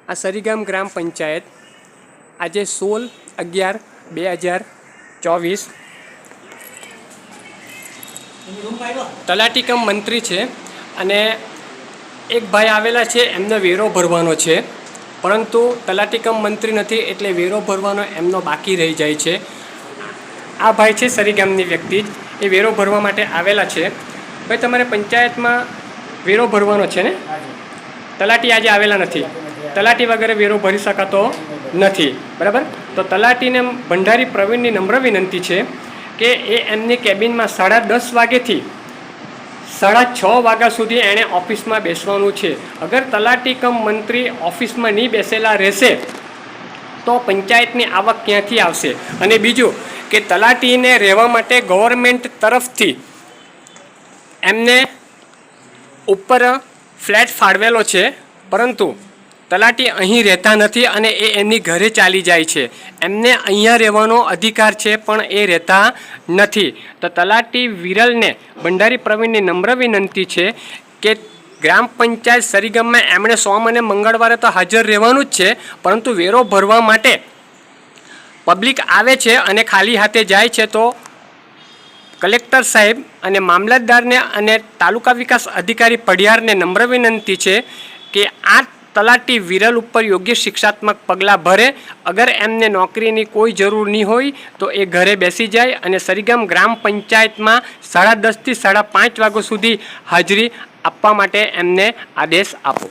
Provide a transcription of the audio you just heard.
આ સરીગામ ગ્રામ પંચાયત આજે 16/11/2024 તલાટી કમ મંત્રી છે અને એક ભાઈ આવેલા છે, એમને વેરો ભરવાનો છે, પરંતુ તલાટી કમ મંત્રી નથી એટલે વેરો ભરવાનો એમનો બાકી રહી જાય છે. આ ભાઈ છે સરીગામની વ્યક્તિ, એ વેરો ભરવા માટે આવેલા છે. ભાઈ તમારે પંચાયતમાં વેરો ભરવાનો છે ને? તલાટી આજે આવેલા નથી. તલાટી વગેરે વેરો ભરી શકાતો નથી, બરાબર? તો તલાટીને ભંડારી પ્રવીણની નમ્ર વિનંતી છે કે એ એમની કેબિનમાં 10:30 વાગ્યાથી 6:30 વાગ્યા સુધી એણે ઓફિસમાં બેસવાનું છે. અગર તલાટી કમ મંત્રી ઓફિસમાં નહીં બેસેલા રહેશે તો પંચાયતની આવક ક્યાંથી આવશે? અને બીજું કે તલાટીને રહેવા માટે ગવર્મેન્ટ તરફથી એમને ઉપર ફ્લેટ ફાળવેલો છે, પરંતુ તલાટી અહીં રહેતા નથી અને એ એમની ઘરે ચાલી જાય છે. એમને અહીંયા રહેવાનો અધિકાર છે પણ એ રહેતા નથી. તો તલાટી વિરલને ભંડારી પ્રવીણની નમ્ર વિનંતી છે કે ગ્રામ પંચાયત સરીગામમાં એમણે સોમ અને મંગળવારે તો હાજર રહેવાનું જ છે, પરંતુ વેરો ભરવા માટે પબ્લિક આવે છે અને ખાલી હાથે જાય છે તો કલેક્ટર સાહેબ અને મામલતદારને અને તાલુકા વિકાસ અધિકારી પડિયારને નમ્ર વિનંતી છે કે આ તલાટી વિરલ ઉપર યોગ્ય શિક્ષાત્મક પગલાં ભરે. અગર એમને નોકરીની કોઈ જરૂર નહીં હોય તો એ ઘરે બેસી જાય અને સરીગામ ગ્રામ પંચાયતમાં 10:30 થી 5:30 વાગ્યા સુધી હાજરી આપવા માટે એમને આદેશ આપો.